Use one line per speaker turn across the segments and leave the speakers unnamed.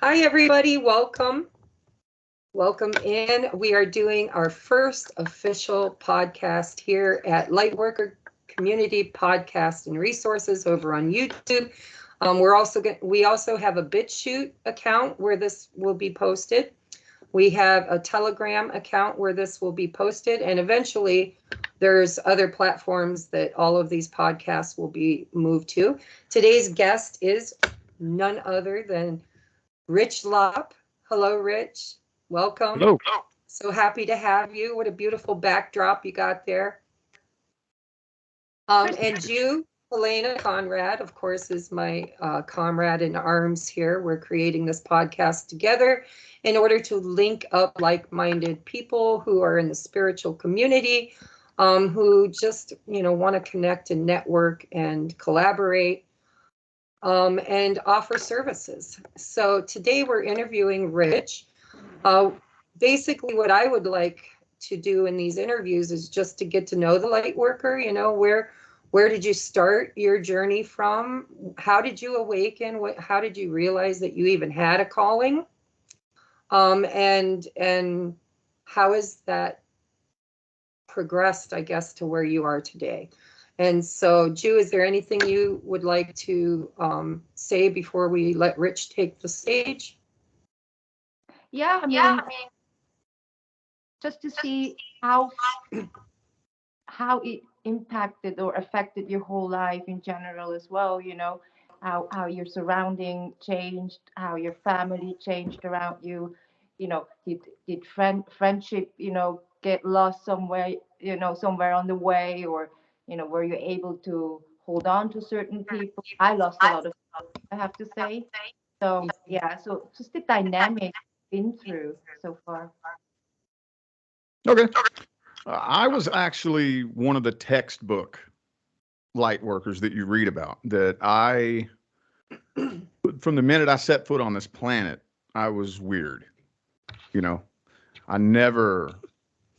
Hi, everybody. Welcome. Welcome in. We are doing our first official podcast here at Lightworker Community Podcast and Resources over on YouTube. We also have a BitChute account where this will be posted. We have a Telegram account where this will be posted, and eventually there's other platforms that all of these podcasts will be moved to. Today's guest is none other than Rich Lopp. Hello, Rich. Welcome.
Hello.
So happy to have you. What a beautiful backdrop you got there. And you, Helena, Conrad, of course, is my comrade in arms here. We're creating this podcast together in order to link up like-minded people who are in the spiritual community, who just, want to connect and network and collaborate. And offer services. So today we're interviewing Rich. Basically, what I would like to do in these interviews is just to get to know the light worker. Where did you start your journey from? How did you awaken? How did you realize that you even had a calling? And how has that progressed, I guess, to where you are today? And so, Ju, is there anything you would like to say before we let Rich take the stage?
Yeah, I mean, just to see how it impacted or affected your whole life in general as well, how your surrounding changed, how your family changed around you, did friendship, get lost somewhere, somewhere on the way, or, were you able to hold on to certain people? I lost a lot of people, I have to say. So, yeah, so just the dynamic been through so far.
Okay. I was actually one of the textbook light workers that you read about. From the minute I set foot on this planet, I was weird. I never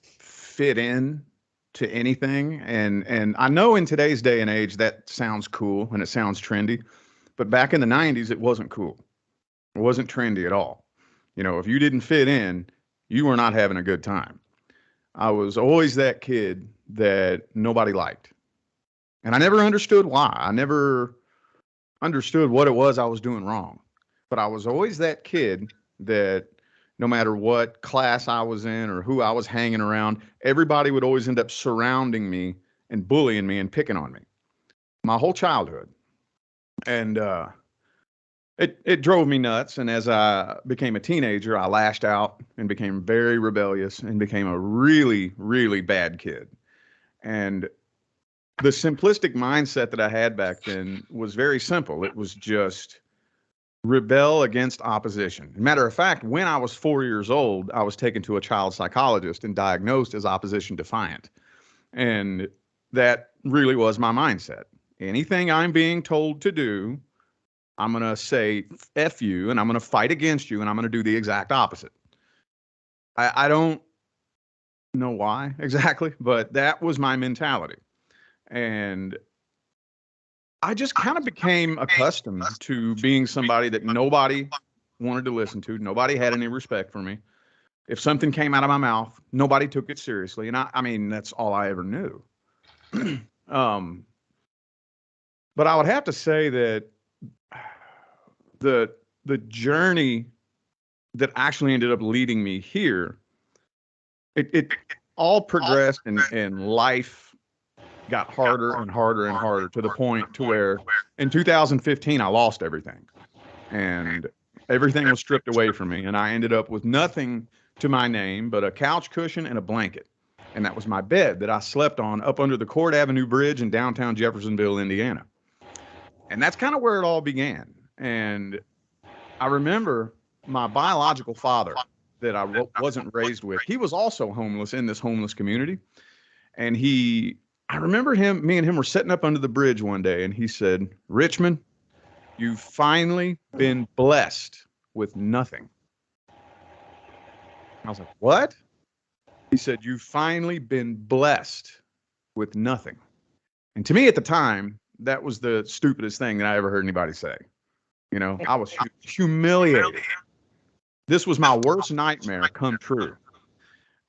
fit in to anything. And I know in today's day and age, that sounds cool and it sounds trendy. But back in the 90s, it wasn't cool. It wasn't trendy at all. If you didn't fit in, you were not having a good time. I was always that kid that nobody liked. And I never understood why. I never understood what it was I was doing wrong. But I was always that kid that no matter what class I was in or who I was hanging around, everybody would always end up surrounding me and bullying me and picking on me my whole childhood. And it drove me nuts. And as I became a teenager, I lashed out and became very rebellious and became a really, really bad kid. And the simplistic mindset that I had back then was very simple. It was just rebel against opposition. Matter of fact, when I was 4 years old, I was taken to a child psychologist and diagnosed as opposition defiant. And that really was my mindset. Anything I'm being told to do, I'm going to say F you, and I'm going to fight against you, and I'm going to do the exact opposite. I don't know why exactly, but that was my mentality. And I just kind of became accustomed to being somebody that nobody wanted to listen to. Nobody had any respect for me. If something came out of my mouth, nobody took it seriously. And I mean, that's all I ever knew. But I would have to say that the journey that actually ended up leading me here, it all progressed and life got harder and harder and harder to the point to where in 2015, I lost everything and everything was stripped away from me. And I ended up with nothing to my name but a couch cushion and a blanket. And that was my bed that I slept on up under the Court Avenue Bridge in downtown Jeffersonville, Indiana. And that's kind of where it all began. And I remember my biological father that I wasn't raised with. He was also homeless in this homeless community. And I remember me and him were sitting up under the bridge one day, and he said, "Richmond, you've finally been blessed with nothing." I was like, "What?" He said, "You've finally been blessed with nothing." And to me at the time, that was the stupidest thing that I ever heard anybody say. I was humiliated. This was my worst nightmare come true.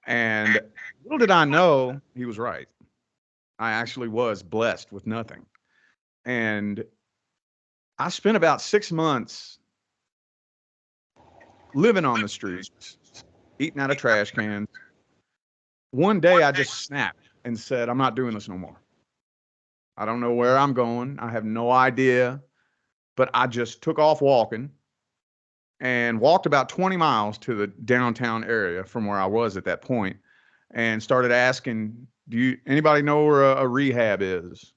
And little did I know he was right. I actually was blessed with nothing. And I spent about 6 months living on the streets, eating out of trash cans. One day I just snapped and said, I'm not doing this no more. I don't know where I'm going. I have no idea. But I just took off walking and walked about 20 miles to the downtown area from where I was at that point, and started asking, anybody know where a rehab is?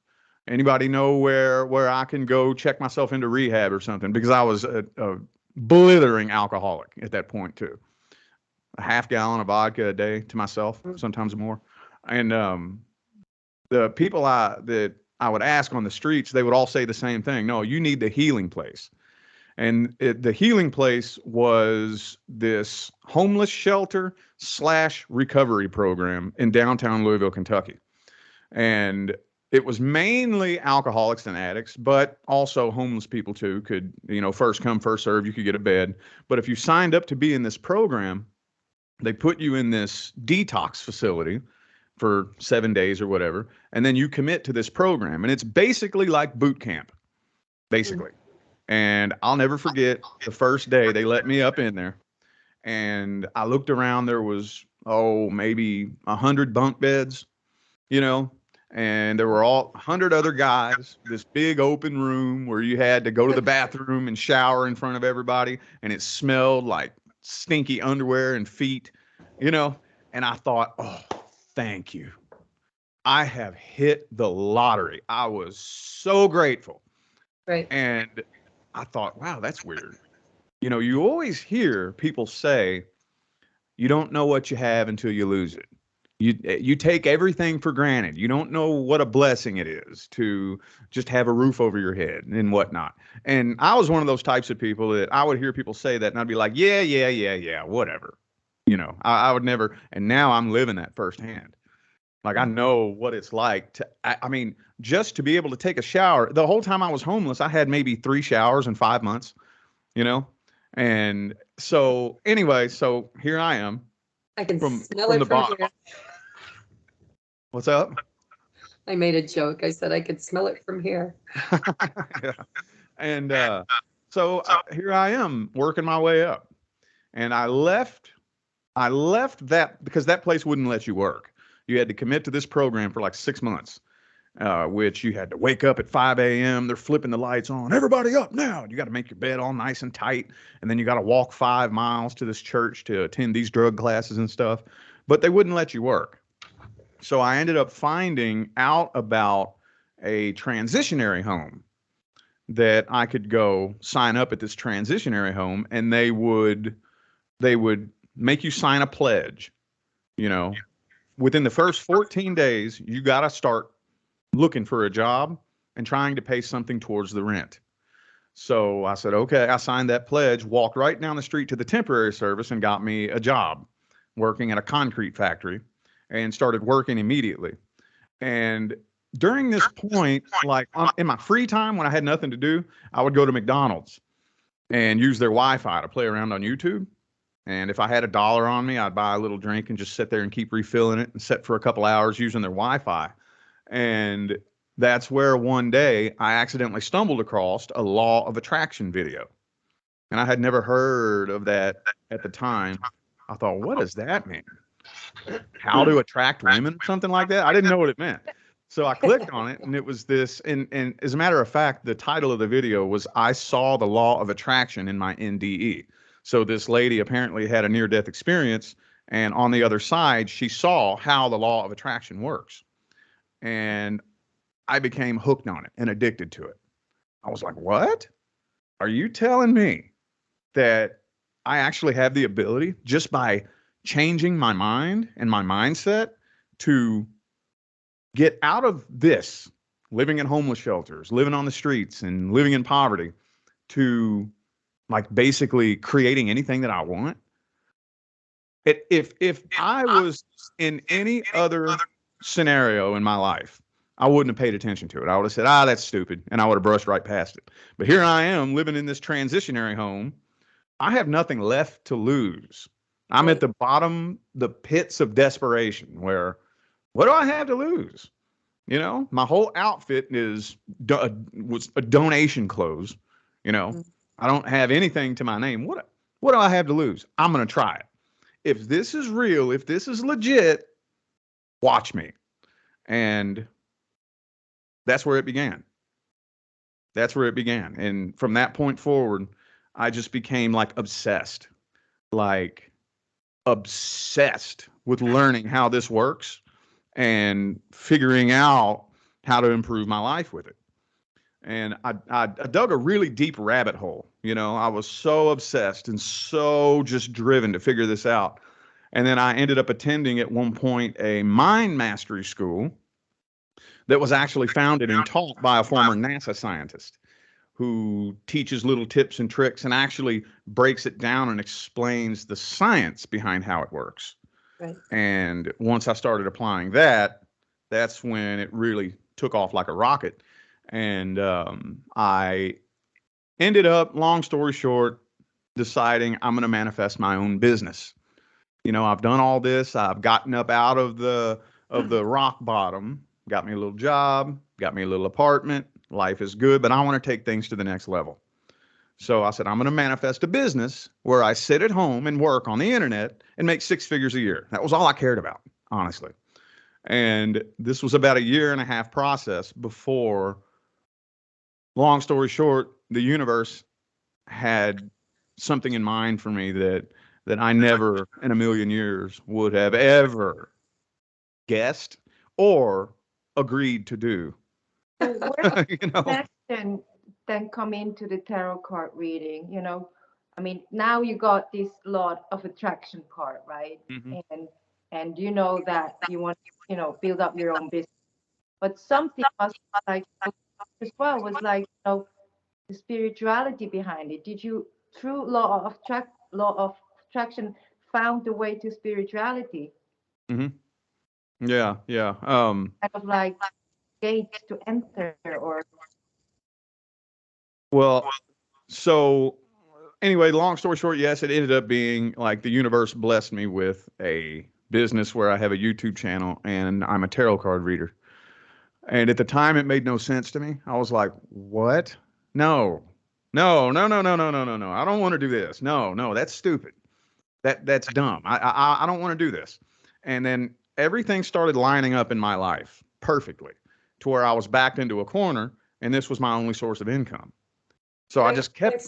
Anybody know where I can go check myself into rehab or something? Because I was a blithering alcoholic at that point too. A half gallon of vodka a day to myself, sometimes more. And the people that I would ask on the streets, they would all say the same thing. No, you need the healing place. And the healing place was this homeless shelter / recovery program in downtown Louisville, Kentucky. And it was mainly alcoholics and addicts, but also homeless people too could, first come, first serve. You could get a bed. But if you signed up to be in this program, they put you in this detox facility for 7 days or whatever. And then you commit to this program. And it's basically like boot camp, basically. And I'll never forget the first day they let me up in there. And I looked around, there was, maybe 100 bunk beds, and there were 100 other guys, this big open room where you had to go to the bathroom and shower in front of everybody. And it smelled like stinky underwear and feet, and I thought, thank you. I have hit the lottery. I was so grateful.
Right.
And I thought, wow, that's weird. You always hear people say, you don't know what you have until you lose it. You take everything for granted. You don't know what a blessing it is to just have a roof over your head and whatnot. And I was one of those types of people that I would hear people say that, and I'd be like, yeah, whatever. I would never. And now I'm living that firsthand. Like, I know what it's like to, I mean, just to be able to take a shower. The whole time I was homeless, I had maybe 3 showers in 5 months, And so anyway, so here I am.
I can smell
from
it
the
from
bottom.
here.
What's up?
I made a joke. I said I could smell it from here.
Yeah. And so here I am working my way up. And I left that because that place wouldn't let you work. You had to commit to this program for like 6 months, which you had to wake up at 5 a.m. They're flipping the lights on. Everybody up now. You got to make your bed all nice and tight. And then you got to walk 5 miles to this church to attend these drug classes and stuff. But they wouldn't let you work. So I ended up finding out about a transitionary home that I could go sign up at this transitionary home, and they would make you sign a pledge. Within the first 14 days, you got to start looking for a job and trying to pay something towards the rent. So I said, okay, I signed that pledge, walked right down the street to the temporary service and got me a job working at a concrete factory, and started working immediately. And during this point, like in my free time when I had nothing to do, I would go to McDonald's and use their Wi-Fi to play around on YouTube. And if I had $1 on me, I'd buy a little drink and just sit there and keep refilling it and sit for a couple hours using their Wi-Fi. And that's where one day I accidentally stumbled across a law of attraction video. And I had never heard of that at the time. I thought, what does that mean? How to attract women, something like that. I didn't know what it meant. So I clicked on it, and it was this. And as a matter of fact, the title of the video was, I saw the law of attraction in my NDE. So this lady apparently had a near-death experience, and on the other side, she saw how the law of attraction works. And I became hooked on it and addicted to it. I was like, what? Are you telling me that I actually have the ability, just by changing my mind and my mindset, to get out of this, living in homeless shelters, living on the streets and living in poverty, to like basically creating anything that I want? If I was in any other scenario in my life, I wouldn't have paid attention to it. I would have said, that's stupid. And I would have brushed right past it. But here I am living in this transitionary home. I have nothing left to lose. I'm at the bottom, the pits of desperation where what do I have to lose? You know, my whole outfit was a donation clothes. You know, I don't have anything to my name. What do I have to lose? I'm going to try it. If this is real, if this is legit, watch me. And that's where it began. That's where it began. And from that point forward, I just became like obsessed with learning how this works and figuring out how to improve my life with it. And I dug a really deep rabbit hole. You know, I was so obsessed and so just driven to figure this out. And then I ended up attending at one point a mind mastery school that was actually founded and taught by a former NASA scientist who teaches little tips and tricks and actually breaks it down and explains the science behind how it works.
Right.
And once I started applying that, that's when it really took off like a rocket. And I ended up, long story short, deciding I'm going to manifest my own business. You know, I've done all this. I've gotten up out of the rock bottom, got me a little job, got me a little apartment. Life is good, but I want to take things to the next level. So I said, I'm going to manifest a business where I sit at home and work on the internet and make 6 figures a year. That was all I cared about, honestly. And this was about a 1.5-year process before, long story short, the universe had something in mind for me that I never in a million years would have ever guessed or agreed to do.
So where
You know?
connection then come into the tarot card reading? You know, I mean, now you got this lot of attraction part, right?
Mhm.
And you know that you want, you know, build up your own business. But something was like as well was like, you know, the spirituality behind it. Did you, through law of attraction, found the way to spirituality?
Mhm. Yeah, yeah.
Kind of like gates to enter, or
Well, so anyway, long story short, yes, it ended up being like the universe blessed me with a business where I have a YouTube channel and I'm a tarot card reader. And at the time, it made no sense to me. I was like, what? No, no, no, no, no, no, no, no, no. I don't want to do this. No, no, that's stupid. That's dumb. I don't want to do this. And then everything started lining up in my life perfectly to where I was backed into a corner and this was my only source of income. So I just kept,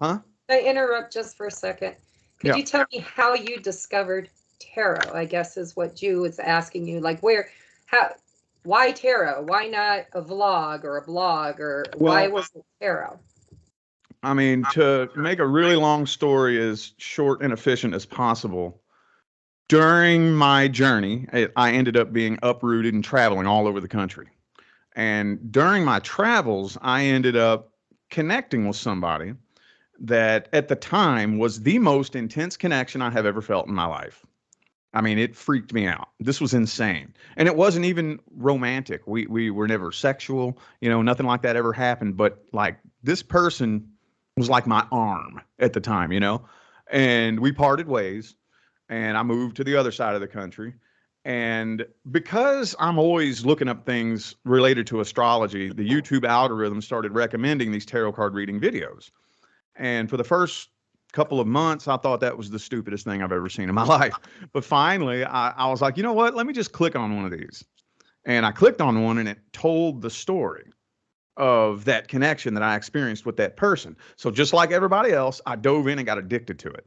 huh?
I interrupt just for a second. Could
Yeah.
you tell me how you discovered tarot? I guess is what Jew was asking you. Like why tarot? Why not a vlog or a blog, or why
Well,
was it tarot?
I mean, to make a really long story as short and efficient as possible, during my journey, I ended up being uprooted and traveling all over the country. And during my travels, I ended up connecting with somebody that at the time was the most intense connection I have ever felt in my life. I mean, it freaked me out. This was insane. And it wasn't even romantic. We were never sexual, you know, nothing like that ever happened. But like this person was like my arm at the time, you know, and we parted ways and I moved to the other side of the country. And because I'm always looking up things related to astrology, the YouTube algorithm started recommending these tarot card reading videos. And for the first couple of months, I thought that was the stupidest thing I've ever seen in my life. But finally, I was like, you know what? Let me just click on one of these. And I clicked on one and it told the story of that connection that I experienced with that person. So just like everybody else, I dove in and got addicted to it.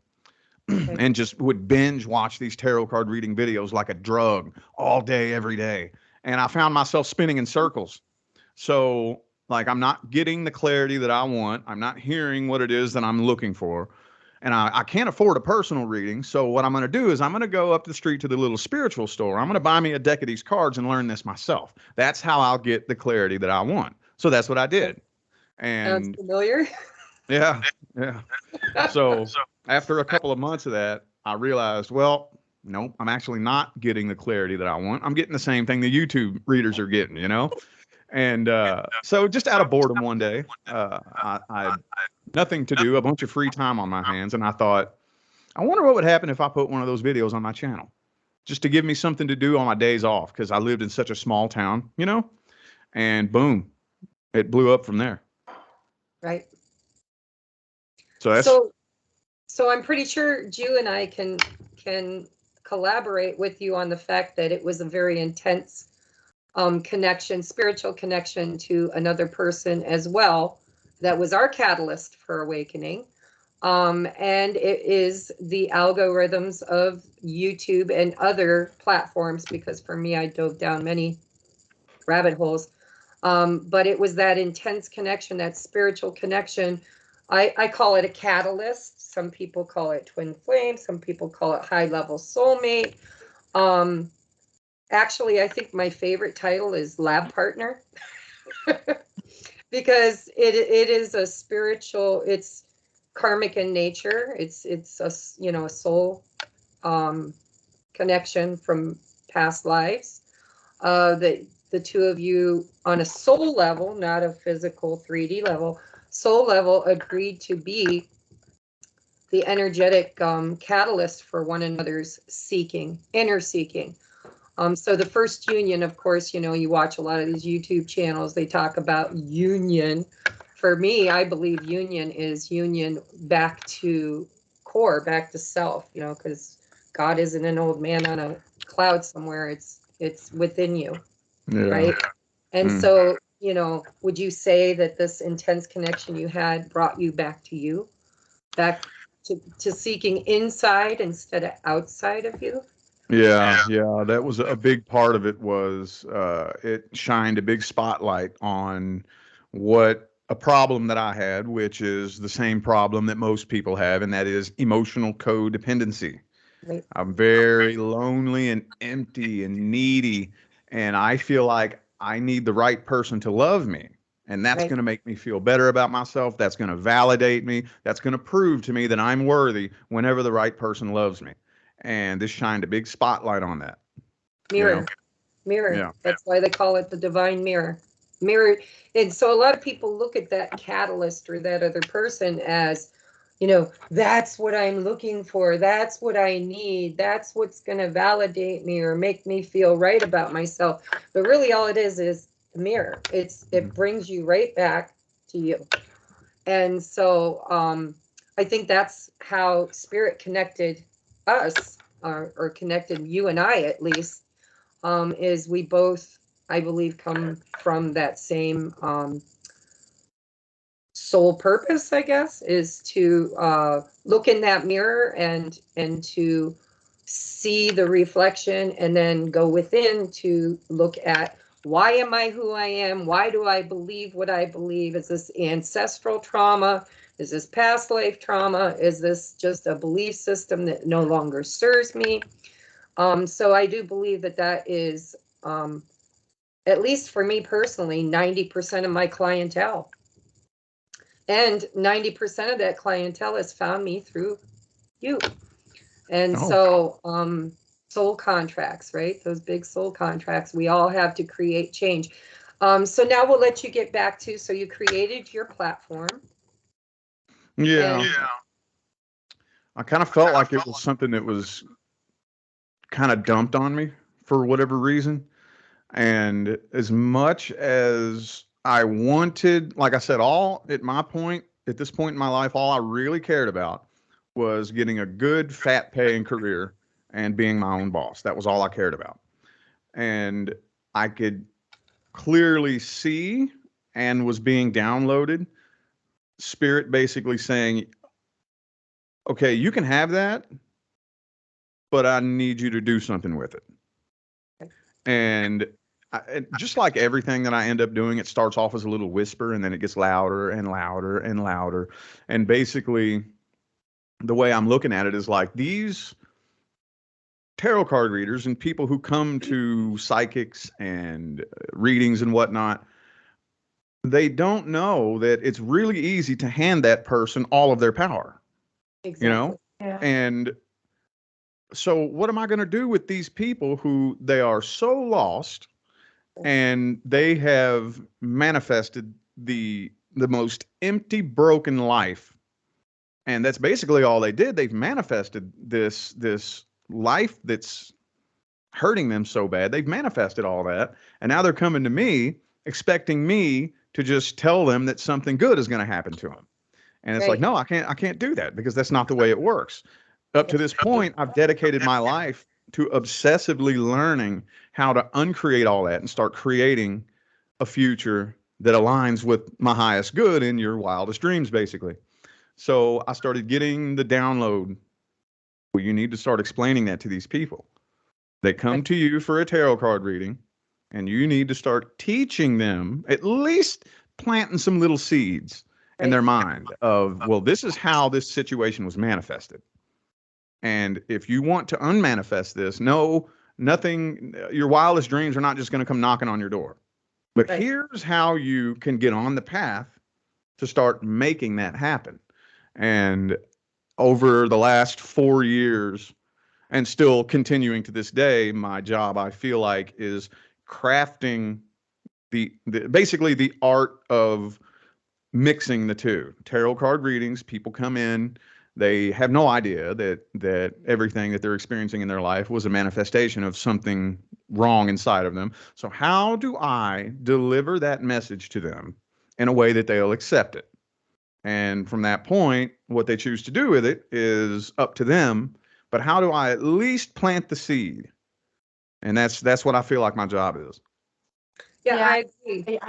And just would binge watch these tarot card reading videos like a drug all day, every day. And I found myself spinning in circles. So, like, I'm not getting the clarity that I want. I'm not hearing what it is that I'm looking for. And I can't afford a personal reading. So, what I'm going to do is I'm going to go up the street to the little spiritual store. I'm going to buy me a deck of these cards and learn this myself. That's how I'll get the clarity that I want. So, that's what I did.
Sounds
And
familiar.
yeah, yeah. So after a couple of months of that, I realized, well, nope, I'm actually not getting the clarity that I want. I'm getting the same thing the YouTube readers are getting, you know? And so just out of boredom one day, I nothing to do, a bunch of free time on my hands. And I thought, I wonder what would happen if I put one of those videos on my channel, just to give me something to do on my days off. Cause I lived in such a small town, you know, and boom, it blew up from there.
Right.
So that's,
So I'm pretty sure Jew and I can collaborate with you on the fact that it was a very intense connection, spiritual connection to another person as well. That was our catalyst for awakening. And it is the algorithms of YouTube and other platforms, because for me, I dove down many rabbit holes. But it was that intense connection, that spiritual connection. I call it a catalyst. Some people call it twin flame. Some people call it high level soulmate. Actually, I think my favorite title is lab partner because it is a spiritual, it's karmic in nature. It's a, you know, a soul connection from past lives. The two of you on a soul level, not a physical 3D level, soul level, agreed to be the energetic catalyst for one another's seeking, inner seeking. So the first union, of course, you know, you watch a lot of these YouTube channels, they talk about union. For me, I believe union is union back to core, back to self, you know, because God isn't an old man on a cloud somewhere. It's within you,
yeah.
right? And so, you know, would you say that this intense connection you had brought you, back to seeking inside instead of outside of you?
Yeah, yeah, that was a big part of it. Was it shined a big spotlight on what a problem that I had, which is the same problem that most people have, and that is emotional codependency.
Right.
I'm very lonely and empty and needy, and I feel like I need the right person to love me. And that's
Right.
going to make me feel better about myself. That's going to validate me. That's going to prove to me that I'm worthy whenever the right person loves me. And this shined a big spotlight on that.
Mirror.
You know?
Mirror.
Yeah.
That's why they call it the divine mirror. Mirror. And so a lot of people look at that catalyst or that other person as, you know, that's what I'm looking for. That's what I need. That's what's going to validate me or make me feel right about myself. But really all it is the mirror. It brings you right back to you. And so I think that's how spirit connected us, or connected you and I at least, is we both, I believe, come from that same soul purpose, I guess, is to look in that mirror and to see the reflection and then go within to look at, why am I who I am? Why do I believe what I believe? Is this ancestral trauma? Is this past life trauma? Is this just a belief system that no longer serves me? So I do believe that is, at least for me personally, 90% of my clientele. And 90% of that clientele has found me through you. And so soul contracts, right? Those big soul contracts we all have to create change. So now we'll let you get back to, so you created your platform.
Yeah. I kind of felt like it was something that was kind of dumped on me for whatever reason. And as much as I wanted, like I said, at this point in my life, all I really cared about was getting a good fat paying career and being my own boss. That was all I cared about. And I could clearly see, and was being downloaded, spirit basically saying, okay, you can have that, but I need you to do something with it. And just like everything that I end up doing, it starts off as a little whisper and then it gets louder and louder and louder. And basically, the way I'm looking at it is like these tarot card readers and people who come to psychics and readings and whatnot, they don't know that it's really easy to hand that person all of their power.
Exactly.
You know?
Yeah.
And so what am I going to do with these people who they are so lost, and they have manifested the the most empty, broken life. And that's basically all they did. They've manifested this life that's hurting them so bad. They've manifested all that. And now they're coming to me expecting me to just tell them that something good is going to happen to them. And it's like,
Right.
no, I can't do that because that's not the way it works. Up to this point, I've dedicated my life to obsessively learning how to uncreate all that and start creating a future that aligns with my highest good in your wildest dreams, basically. So I started getting the download. Well, you need to start explaining that to these people. They come to you for a tarot card reading, and you need to start teaching them, at least planting some little seeds in
Right.
their mind of, well, this is how this situation was manifested. And if you want to unmanifest this, no, nothing, your wildest dreams are not just going to come knocking on your door. But
Right.
here's how you can get on the path to start making that happen. And over the last 4 years, and still continuing to this day, my job, I feel like, is crafting the basically the art of mixing the two. Tarot card readings, people come in, they have no idea that everything that they're experiencing in their life was a manifestation of something wrong inside of them. So how do I deliver that message to them in a way that they'll accept it? And from that point, what they choose to do with it is up to them. But how do I at least plant the seed? And that's what I feel like my job is.
Yeah,
Yeah,
I agree.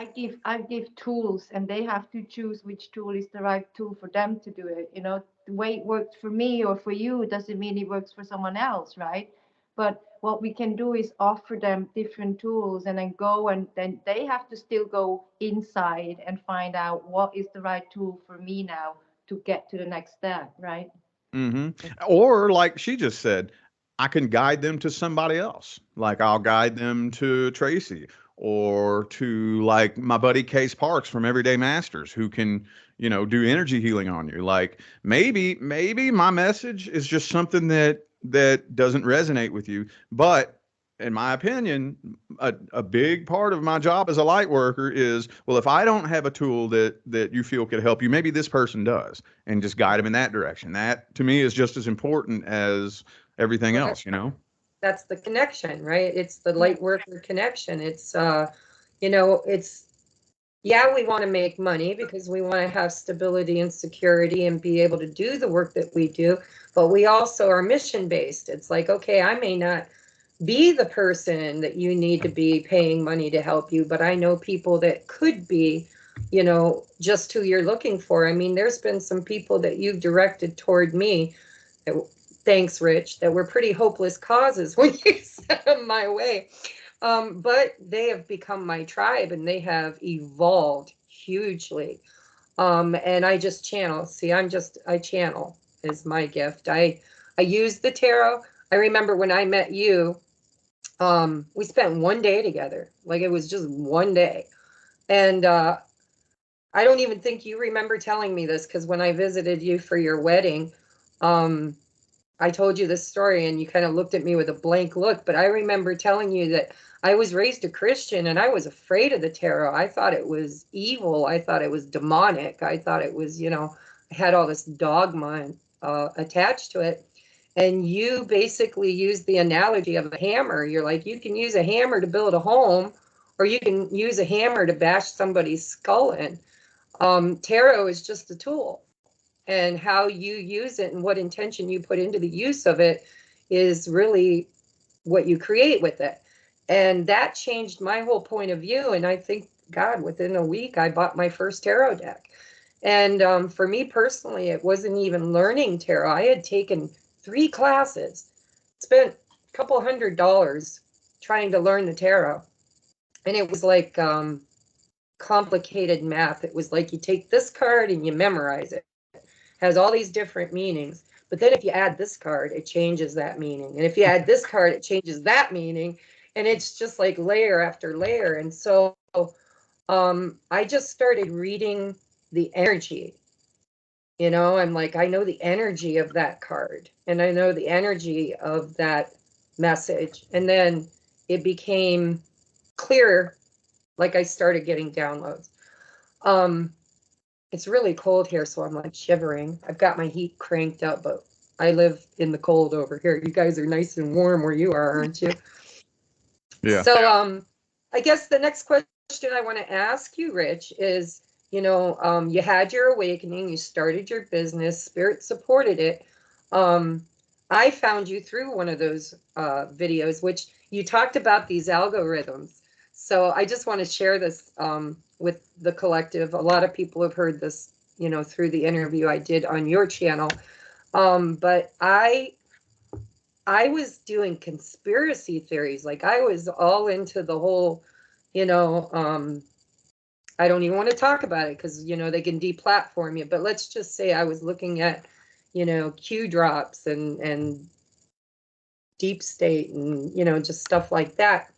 I give tools, and they have to choose which tool is the right tool for them to do it. The way it works for me or for you doesn't mean it works for someone else, right? But what we can do is offer them different tools, and then go, and then they have to still go inside and find out what is the right tool for me now to get to the next step, right?
hmm Or like she just said, I can guide them to somebody else. Like I'll guide them to Tracie or to like my buddy Case Parks from Everyday Masters who can, do energy healing on you. Like maybe my message is just something that doesn't resonate with you, but in my opinion, a big part of my job as a light worker is, well, if I don't have a tool that you feel could help you, maybe this person does, and just guide them in that direction. That to me is just as important as everything
Well,
else.
that's the connection, right? It's the
Yeah.
light worker connection. It's yeah, we want to make money because we want to have stability and security and be able to do the work that we do, but we also are mission based. It's like, okay, I may not be the person that you need to be paying money to help you, but I know people that could be, just who you're looking for. I mean, there's been some people that you've directed toward me that, thanks, Rich, that were pretty hopeless causes when you sent them my way. But they have become my tribe and they have evolved hugely. And I just channel. See, I channel is my gift. I use the tarot. I remember when I met you, we spent one day together. Like it was just one day. And I don't even think you remember telling me this because when I visited you for your wedding, um, I told you this story and you kind of looked at me with a blank look. But I remember telling you that I was raised a Christian and I was afraid of the tarot. I thought it was evil. I thought it was demonic. I thought it was, I had all this dogma attached to it. And you basically use the analogy of a hammer. You're like, you can use a hammer to build a home, or you can use a hammer to bash somebody's skull in. Tarot is just a tool, and how you use it and what intention you put into the use of it is really what you create with it. And that changed my whole point of view. And I think, God, within a week, I bought my first tarot deck. And for me personally, it wasn't even learning tarot. I had taken 3 classes, spent a couple $100 trying to learn the tarot. And it was like complicated math. It was like you take this card and you memorize it. Has all these different meanings. But then if you add this card, it changes that meaning. And if you add this card, it changes that meaning. And it's just like layer after layer. And so I just started reading the energy. I'm like, I know the energy of that card and I know the energy of that message. And then it became clearer, like I started getting downloads. Um, It's really cold here, so I'm like shivering. I've got my heat cranked up, but I live in the cold over here. You guys are nice and warm where you are, aren't you?
Yeah.
So, I guess the next question I want to ask you, Rich, is, you had your awakening, you started your business, Spirit supported it. I found you through one of those videos, which you talked about these algorithms. So I just want to share this with the collective. A lot of people have heard this, through the interview I did on your channel. But I was doing conspiracy theories. Like I was all into the whole, you know, I don't even want to talk about it because, they can deplatform you. But let's just say I was looking at, Q drops and deep state and, just stuff like that.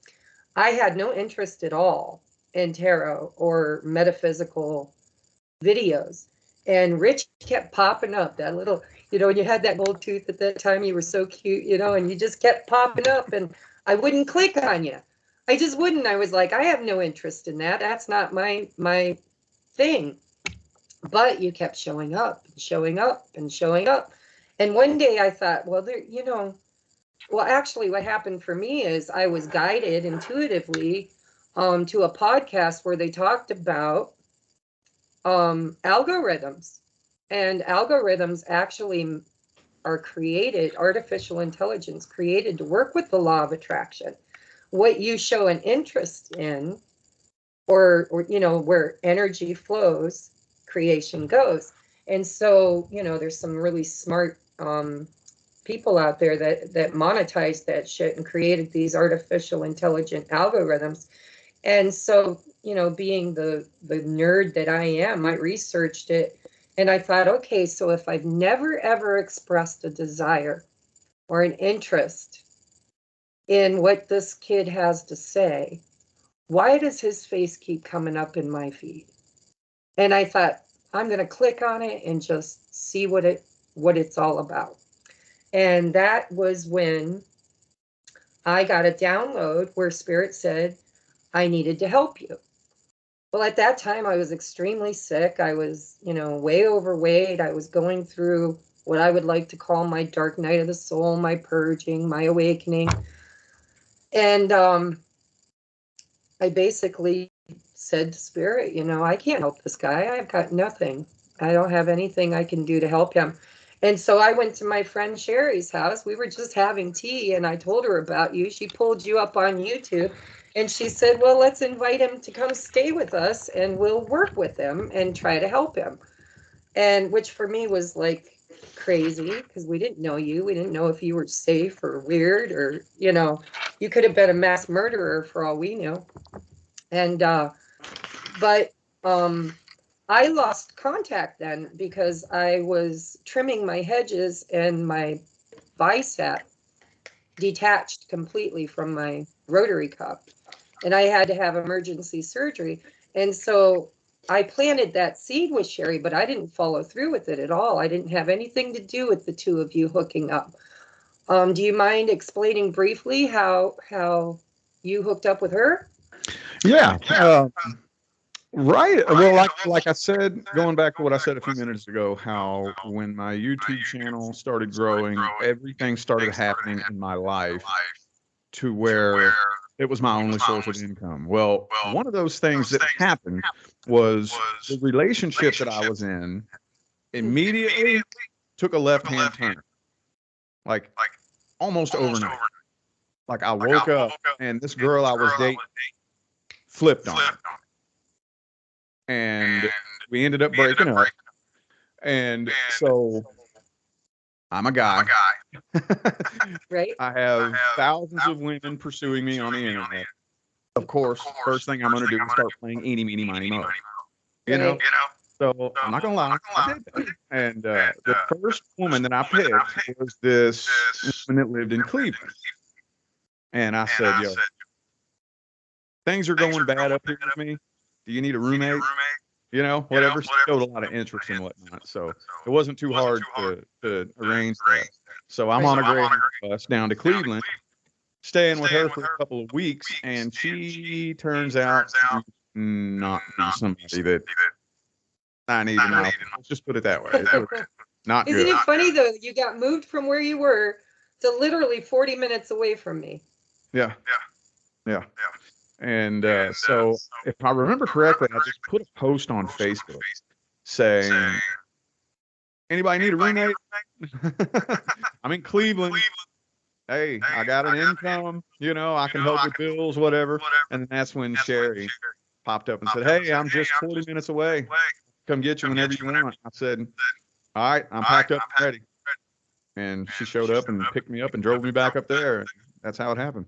I had no interest at all in tarot or metaphysical videos. And Rich kept popping up, that little, and you had that gold tooth at that time, you were so cute, and you just kept popping up and I wouldn't click on you. I just wouldn't. I was like, I have no interest in that. That's not my thing. But you kept showing up and showing up and showing up. And one day I thought, well, well, actually what happened for me is I was guided intuitively to a podcast where they talked about algorithms. And algorithms actually are created, artificial intelligence created to work with the law of attraction. What you show an interest in, or where energy flows, creation goes. And so, there's some really smart people out there that monetize that shit and created these artificial intelligent algorithms. And so, being the nerd that I am, I researched it and I thought, okay, so if I've never ever expressed a desire or an interest in what this kid has to say, why does his face keep coming up in my feed? And I thought, I'm going to click on it and just see what it's all about. And that was when I got a download where Spirit said, I needed to help you. Well, at that time, I was extremely sick. I was, way overweight. I was going through what I would like to call my dark night of the soul, my purging, my awakening. And I basically said to Spirit, I can't help this guy. I've got nothing. I don't have anything I can do to help him. And so I went to my friend Sherry's house. We were just having tea and I told her about you. She pulled you up on YouTube and she said, well, let's invite him to come stay with us and we'll work with him and try to help him. And which for me was like crazy because we didn't know you. We didn't know if you were safe or weird or, you could have been a mass murderer for all we knew. And, but I lost contact then because I was trimming my hedges and my bicep detached completely from my rotary cuff. And I had to have emergency surgery. And so I planted that seed with Sherry, but I didn't follow through with it at all. I didn't have anything to do with the two of you hooking up. Do you mind explaining briefly how you hooked up with her?
Yeah. Right. Well, like I said, going back to what I said a few minutes ago, how when my YouTube channel started growing, everything started happening in my life to where it was my only source of income. Well, one of those things that happened was the relationship that I was in immediately took a left-hand turn, like almost overnight. Like I woke up and this girl I was dating flipped on me. And we ended up breaking up. And so I'm a guy.
Right.
I have thousands of women pursuing me on the internet. Of course, first thing I'm going to do is start playing eeny, meeny, miny, mo. You know? So I'm not going to lie. I did that. And the first woman that I picked was this woman that lived in Cleveland. And I said, yo, things are going bad up here with me. Do you need a roommate? Whatever. She showed a lot of interest and whatnot. So it wasn't too hard to arrange that. So I'm on a Greyhound bus down to Cleveland, staying with her for a couple of weeks, and she turns out to not be somebody that Not even. No. Let's just put it that way. It was not
Isn't
good.
it funny though? You got moved from where you were to literally 40 minutes away from me.
Yeah. And so, if I remember correctly, I just put a post on Facebook saying, "Anybody need a roommate? I'm in Cleveland. Hey, I got an income. I can help with bills, whatever." And then that's when Sherry popped up and said, "Hey, I'm just 40 minutes away. Come get you whenever you want." I said, "All right, I'm packed up and ready." And she showed up and picked me up and drove me back up there. And that's how it happened.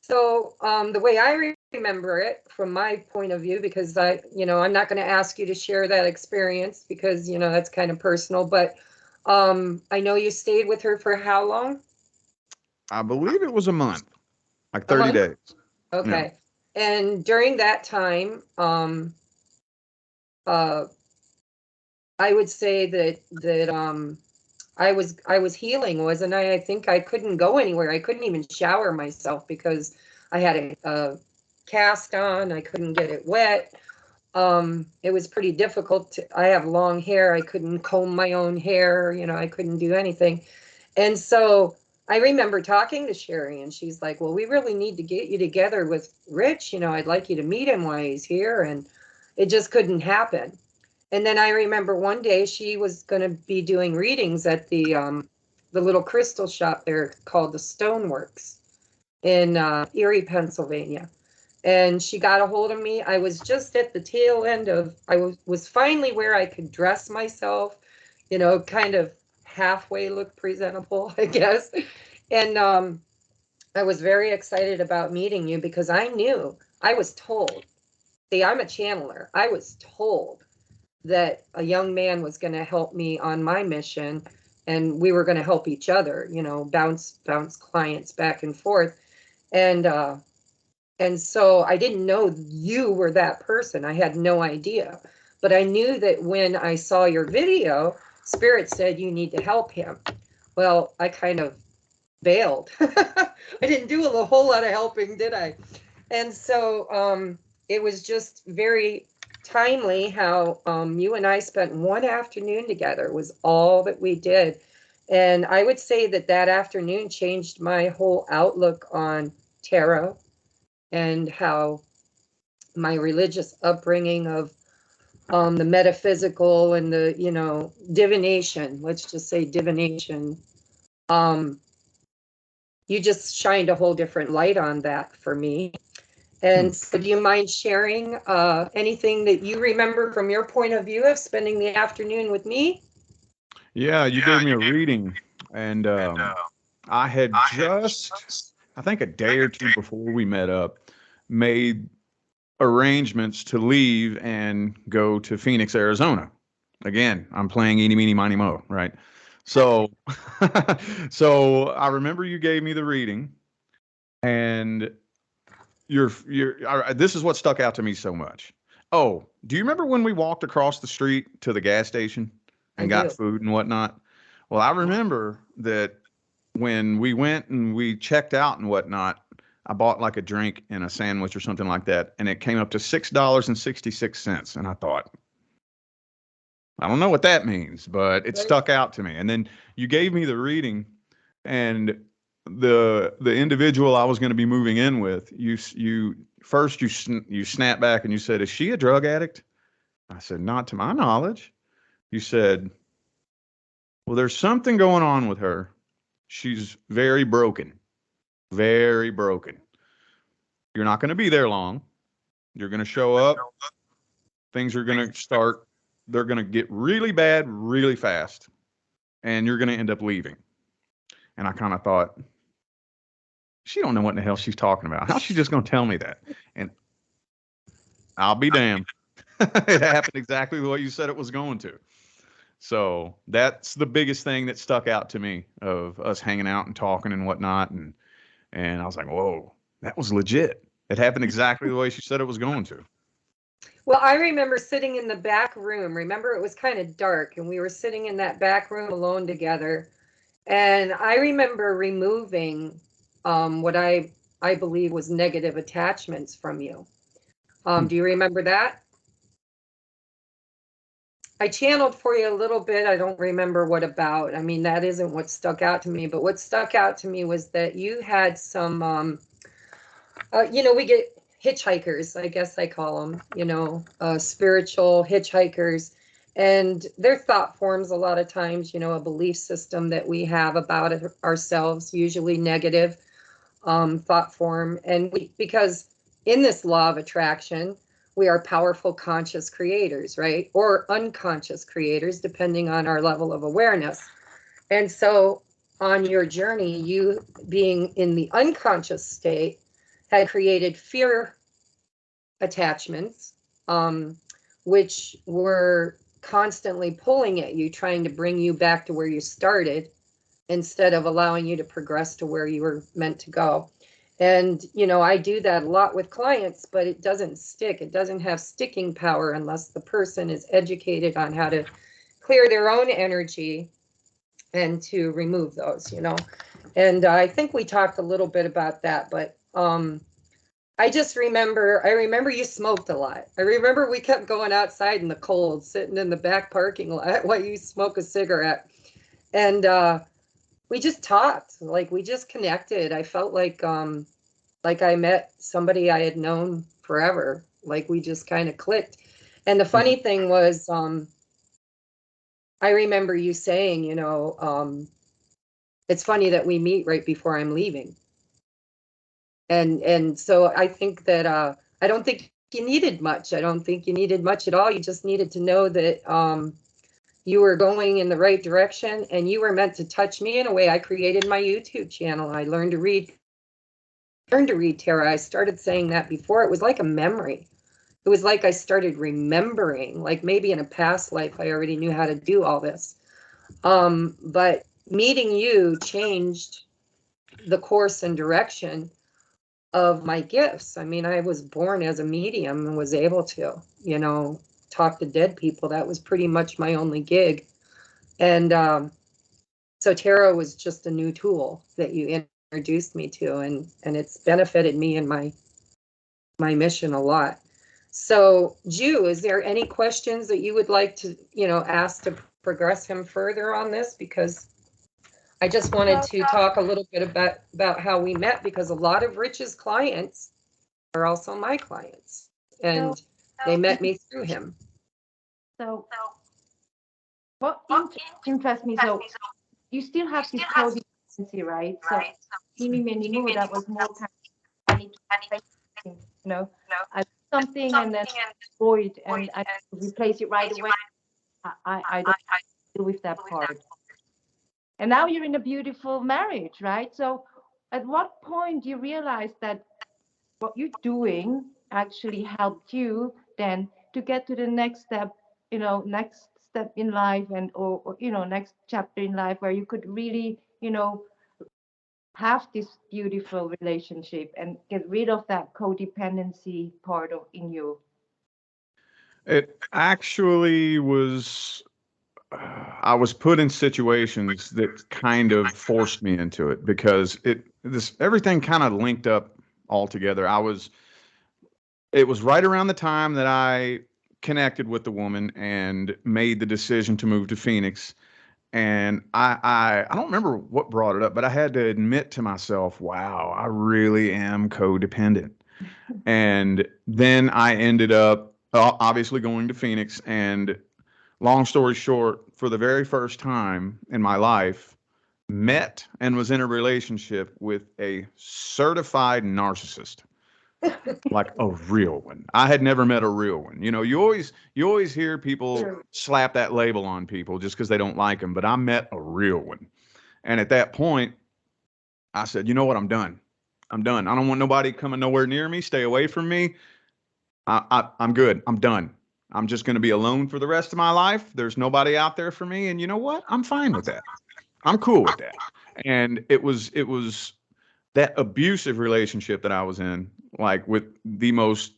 So the way I remember it from my point of view, because I'm not going to ask you to share that experience because, that's kind of personal, but I know you stayed with her for how long?
I believe it was a month, like
A
30
month?
days.
Okay. Yeah. And during that time, I would say that I was healing, wasn't I? I think I couldn't go anywhere. I couldn't even shower myself because I had a cast on. I couldn't get it wet. It was pretty difficult. I have long hair. I couldn't comb my own hair. I couldn't do anything. And so I remember talking to Sherry, and she's like, "Well, we really need to get you together with Rich. I'd like you to meet him while he's here." And it just couldn't happen. And then I remember one day she was going to be doing readings at the little crystal shop there called the Stoneworks in Erie, Pennsylvania. And she got a hold of me. I was just at the tail end of, I was finally where I could dress myself, kind of halfway look presentable, I guess. And I was very excited about meeting you because I was told, see, I'm a channeler. I was told that a young man was going to help me on my mission, and we were going to help each other, bounce clients back and forth. And so I didn't know you were that person. I had no idea. But I knew that when I saw your video, Spirit said you need to help him. Well, I kind of bailed. I didn't do a whole lot of helping, did I? And so it was just very timely how you and I spent one afternoon together was all that we did. And I would say that afternoon changed my whole outlook on tarot and how my religious upbringing of the metaphysical and the, divination, let's just say divination, you just shined a whole different light on that for me. And so do you mind sharing anything that you remember from your point of view of spending the afternoon with me?
Yeah, you gave me a reading, and I had just, I think a day or two before we met up, made arrangements to leave and go to Phoenix, Arizona. Again, I'm playing eeny, meeny, miny, mo, right? So, so I remember you gave me the reading, and this is what stuck out to me so much. Oh, do you remember when we walked across the street to the gas station and got food and whatnot? Well, I remember that when we went and we checked out and whatnot, I bought like a drink and a sandwich or something like that, and it came up to $6.66. And I thought, I don't know what that means, but it stuck out to me. And then you gave me the reading, and the individual I was going to be moving in with, you snapped back and you said, "Is she a drug addict?" I said, "Not to my knowledge." You said, "Well, there's something going on with her. She's very broken. Very broken. You're not going to be there long. You're going to show up. Things are going to start. They're going to get really bad really fast. And you're going to end up leaving." And I kind of thought, she don't know what the hell she's talking about. How's she just going to tell me that? And I'll be damned. It happened exactly the way you said it was going to. So that's the biggest thing that stuck out to me of us hanging out and talking and whatnot. And I was like, whoa, that was legit. It happened exactly the way she said it was going to.
Well, I remember sitting in the back room. Remember, it was kind of dark, and we were sitting in that back room alone together. And I remember removing what I believe was negative attachments from you. Do you remember that? I channeled for you a little bit. I don't remember what about. I mean, that isn't what stuck out to me, but what stuck out to me was that you had some, we get hitchhikers, I guess I call them, spiritual hitchhikers. And their thought forms a lot of times, a belief system that we have about ourselves, usually negative thought form. And because in this law of attraction, we are powerful conscious creators, right? Or unconscious creators, depending on our level of awareness. And so on your journey, you being in the unconscious state had created fear attachments, which were constantly pulling at you, trying to bring you back to where you started instead of allowing you to progress to where you were meant to go. And, I do that a lot with clients, but it doesn't stick. It doesn't have sticking power unless the person is educated on how to clear their own energy and to remove those, And I think we talked a little bit about that, but I remember you smoked a lot. I remember we kept going outside in the cold, sitting in the back parking lot while you smoke a cigarette. And we just talked, like we just connected. I felt like I met somebody I had known forever. Like we just kind of clicked. And the funny thing was, I remember you saying, it's funny that we meet right before I'm leaving. And so I think that I don't think you needed much. I don't think you needed much at all. You just needed to know that you were going in the right direction and you were meant to touch me in a way. I created my YouTube channel. I learned to read tarot. I started saying that before. It was like a memory. It was like I started remembering, like maybe in a past life, I already knew how to do all this. But meeting you changed the course and direction of my gifts. I mean, I was born as a medium and was able to, talk to dead people. That was pretty much my only gig. And so tarot was just a new tool that you introduced me to, and it's benefited me in my mission a lot. So, Ju, is there any questions that you would like to, ask to progress him further on this? Because I just wanted to talk a little bit about how we met, because a lot of Rich's clients are also my clients, and they met me through him.
So what interests me, so you still have this codependency, right? So many more, that was more kind of, I need to, I do something and then void and I replace it right away. I don't deal with that part. And now you're in a beautiful marriage, right? So at what point do you realize that what you're doing actually helped you then to get to the next step, next step in life, and or next chapter in life where you could really, have this beautiful relationship and get rid of that codependency part of in you?
It actually was, I was put in situations that kind of forced me into it, because everything kind of linked up all together. It was right around the time that I connected with the woman and made the decision to move to Phoenix. And I don't remember what brought it up, but I had to admit to myself, wow, I really am codependent. And then I ended up obviously going to Phoenix. And long story short, for the very first time in my life, met and was in a relationship with a certified narcissist. Like a real one. I had never met a real one. You always hear people slap that label on people just because they don't like them, but I met a real one. And at that point, I said, you know what? I'm done. I'm done. I don't want nobody coming nowhere near me. Stay away from me. I'm good. I'm done. I'm just going to be alone for the rest of my life. There's nobody out there for me. And you know what? I'm fine with that. I'm cool with that. And it was that abusive relationship that I was in, like with the most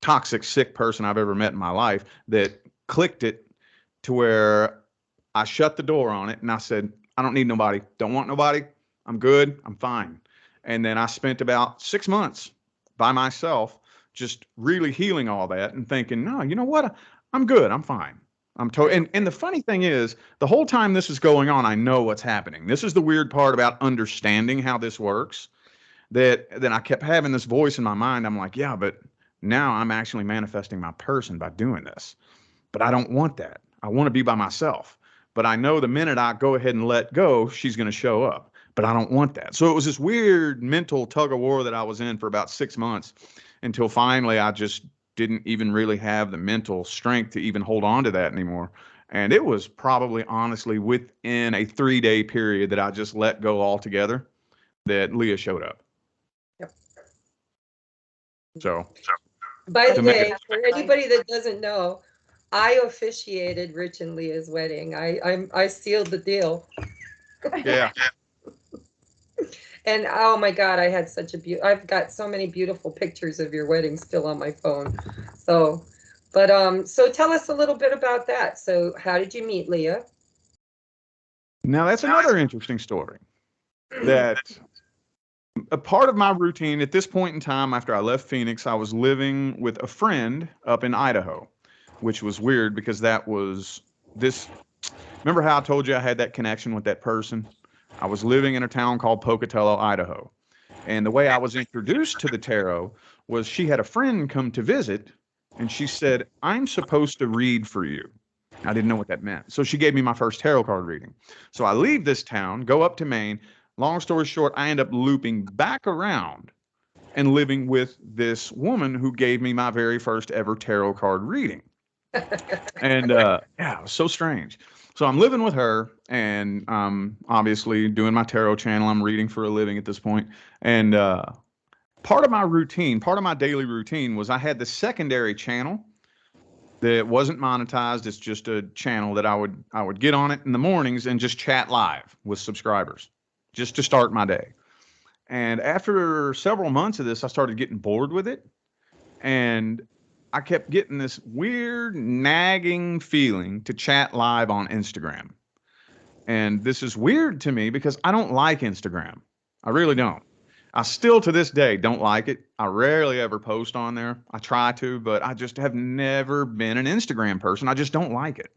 toxic, sick person I've ever met in my life, that clicked it to where I shut the door on it and I said, I don't need nobody. Don't want nobody. I'm good. I'm fine. And then I spent about 6 months by myself, just really healing all that and thinking, no, you know what? I'm good. I'm fine. And the funny thing is, the whole time this is going on, I know what's happening. This is the weird part about understanding how this works. That then I kept having this voice in my mind. I'm like, yeah, but now I'm actually manifesting my person by doing this. But I don't want that. I want to be by myself. But I know the minute I go ahead and let go, she's going to show up. But I don't want that. So it was this weird mental tug of war that I was in for about 6 months until finally I just didn't even really have the mental strength to even hold on to that anymore. And it was probably honestly within a 3-day period that I just let go altogether that Leah showed up.
Yep.
So,
by the
to make
way,
it,
for anybody that doesn't know, I officiated Rich and Leah's wedding. I sealed the deal.
yeah.
And oh my God, I had such a I've got so many beautiful pictures of your wedding still on my phone. So, but so tell us a little bit about that. So how did you meet Leah?
Now that's another interesting story. That a part of my routine at this point in time, after I left Phoenix, I was living with a friend up in Idaho, which was weird because that was this. Remember how I told you I had that connection with that person? I was living in a town called Pocatello, Idaho. And the way I was introduced to the tarot was she had a friend come to visit and she said, I'm supposed to read for you. I didn't know what that meant. So she gave me my first tarot card reading. So I leave this town, go up to Maine. Long story short, I end up looping back around and living with this woman who gave me my very first ever tarot card reading. And yeah, it was so strange. So I'm living with her and obviously doing my tarot channel. I'm reading for a living at this point. And part of my routine, part of my daily routine was I had the secondary channel that wasn't monetized. It's just a channel that I would get on it in the mornings and just chat live with subscribers just to start my day. And after several months of this, I started getting bored with it. And I kept getting this weird nagging feeling to chat live on Instagram. And this is weird to me because I don't like Instagram. I really don't. I still to this day don't like it. I rarely ever post on there. I try to, but I just have never been an Instagram person. I just don't like it.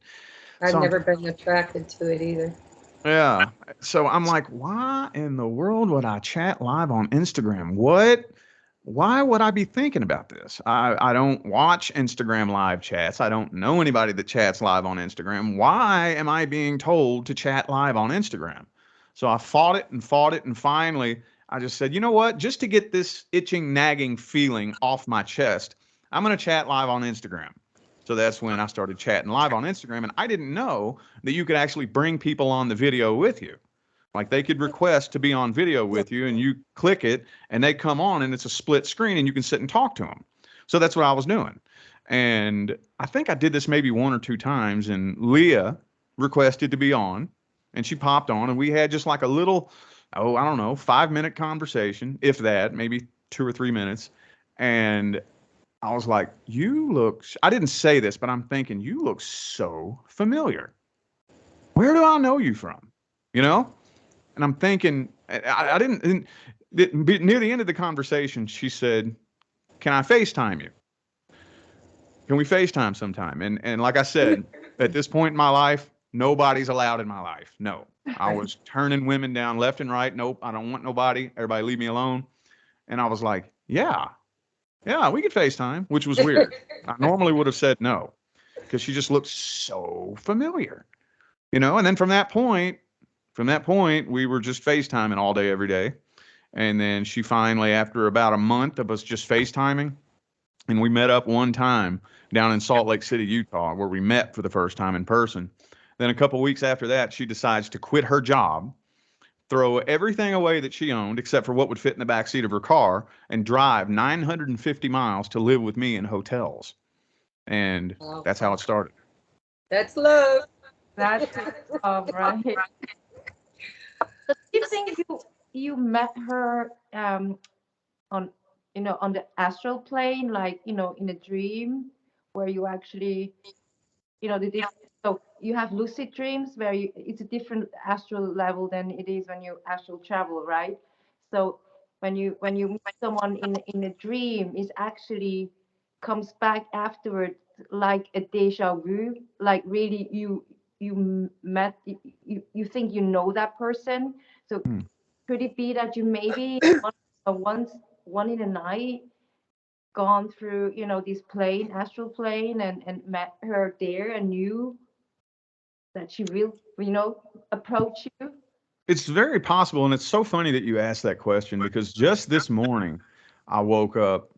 I've
So
never been attracted to it either.
yeah. So I'm like, why in the world would I chat live on Instagram? What? Why would I be thinking about this? I don't watch Instagram live chats. I don't know anybody that chats live on Instagram. Why am I being told to chat live on Instagram? So I fought it and fought it. And finally, I just said, you know what? Just to get this itching, nagging feeling off my chest, I'm going to chat live on Instagram. So that's when I started chatting live on Instagram. And I didn't know that you could actually bring people on the video with you. Like they could request to be on video with you and you click it and they come on and it's a split screen and you can sit and talk to them. So that's what I was doing. And I think I did this maybe 1 or 2 times and Leah requested to be on and she popped on and we had just like a little, I don't know, 5-minute conversation, if that, maybe 2 or 3 minutes. And I was like, I didn't say this, but I'm thinking, you look so familiar. Where do I know you from? You know? And I'm thinking, I didn't, near the end of the conversation, she said, can I FaceTime you? Can we FaceTime sometime? And like I said, at this point in my life, nobody's allowed in my life. No, I was turning women down left and right. Nope, I don't want nobody. Everybody leave me alone. And I was like, yeah, we could FaceTime, which was weird. I normally would have said no because she just looked so familiar, And then from that point, we were just FaceTiming all day, every day. And then she finally, after about a month of us just FaceTiming, and we met up one time down in Salt Lake City, Utah, where we met for the first time in person. Then a couple of weeks after that, she decides to quit her job, throw everything away that she owned, except for what would fit in the back seat of her car, and drive 950 miles to live with me in hotels. And
Wow.
that's how it started.
That's love.
That's love, right? So do you think you met her on on the astral plane, like in a dream, where you actually the so you have lucid dreams where it's a different astral level than it is when you astral travel, right? So when you meet someone in a dream, it actually comes back afterward like a deja vu, like really you met, you think you know that person. So
Hmm.
could it be that you maybe once one in a night gone through, this plane, astral plane, and met her there and knew that she will, approach you?
It's very possible, and it's so funny that you asked that question because just this morning I woke up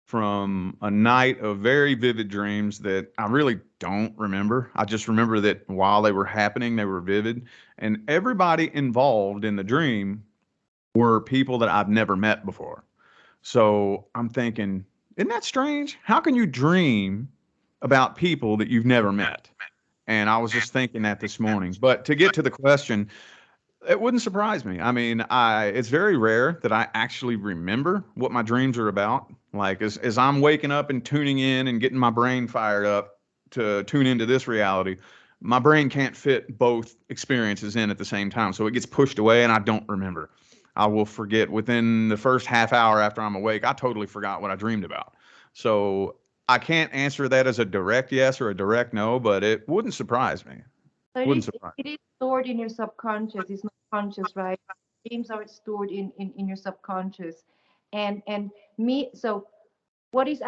from a night of very vivid dreams that I really don't remember. I just remember that while they were happening, they were vivid, and everybody involved in the dream were people that I've never met before. So I'm thinking, isn't that strange? How can you dream about people that you've never met? And I was just thinking that this morning. But to get to the question, it wouldn't surprise me. I mean, it's very rare that I actually remember what my dreams are about. Like as I'm waking up and tuning in and getting my brain fired up to tune into this reality, my brain can't fit both experiences in at the same time. So it gets pushed away and I don't remember. I will forget within the first half hour after I'm awake. I totally forgot what I dreamed about. So I can't answer that as a direct yes or a direct no, but it wouldn't surprise me.
So it
Wouldn't
is
surprise
it is stored in your subconscious. It's not conscious, right? Dreams are stored in your subconscious. And me, so what it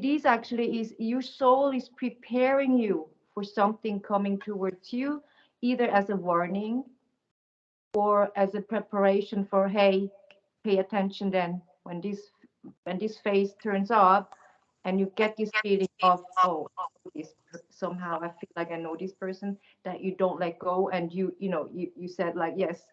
is actually is your soul is preparing you for something coming towards you, either as a warning or as a preparation for, hey, pay attention then when this phase turns up and you get this feeling of, oh, somehow I feel like I know this person, that you don't let go. And you said, like, yes,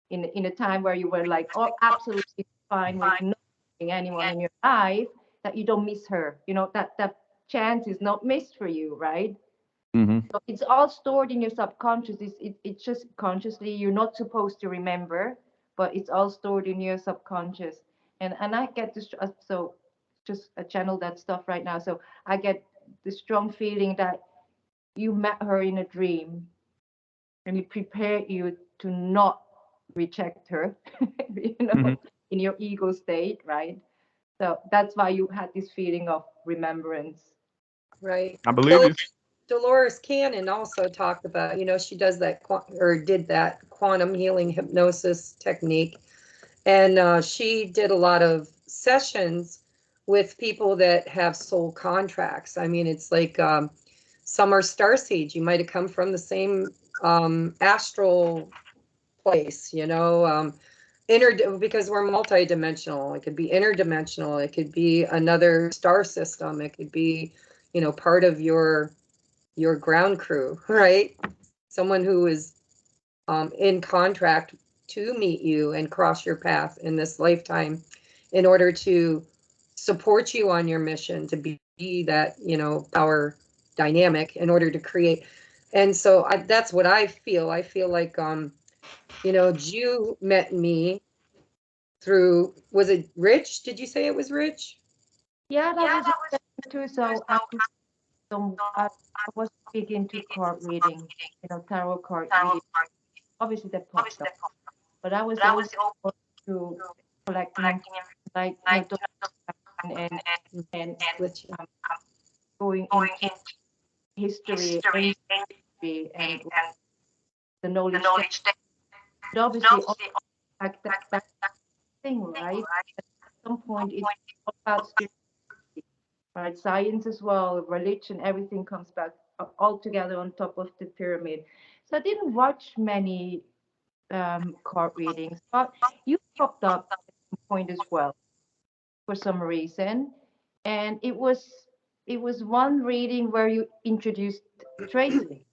in a time where you were like, oh, absolutely fine with not having anyone in your life, that you don't miss her, that chance is not missed for you, right?
me. Hmm.
So it's all stored in your subconscious. It's just consciously you're not supposed to remember, but it's all stored in your subconscious. And I get this, so just a channel that stuff right now. So I get the strong feeling that you met her in a dream and it prepared you to not reject her, you
Hmm.
know, in your ego state, right? So that's why you had this feeling of remembrance.
Right.
I believe
Well,
you.
Dolores Cannon also talked about, she does that or did that quantum healing hypnosis technique. And she did a lot of sessions with people that have soul contracts. I mean, it's like some are starseeds. You might have come from the same astral place, because we're multidimensional. It could be interdimensional. It could be another star system. It could be, part of your ground crew, right? Someone who is in contract to meet you and cross your path in this lifetime in order to support you on your mission to be that, power dynamic in order to create. And so that's what I feel. I feel like, Jew met me through, was it Rich? Did you say it was Rich?
Yeah, that was it too. So I was big into card reading, tarot card reading. Obviously, that popped up, but I was also to collecting like and and
With you.
um, going into history, ancient history, and the knowledge that, but obviously all like that thing, right? At some point, it's all about spirit, right? Science as well, religion, everything comes back all together on top of the pyramid. So I didn't watch many card readings, but you popped up at some point as well for some reason, and it was one reading where you introduced Tracie,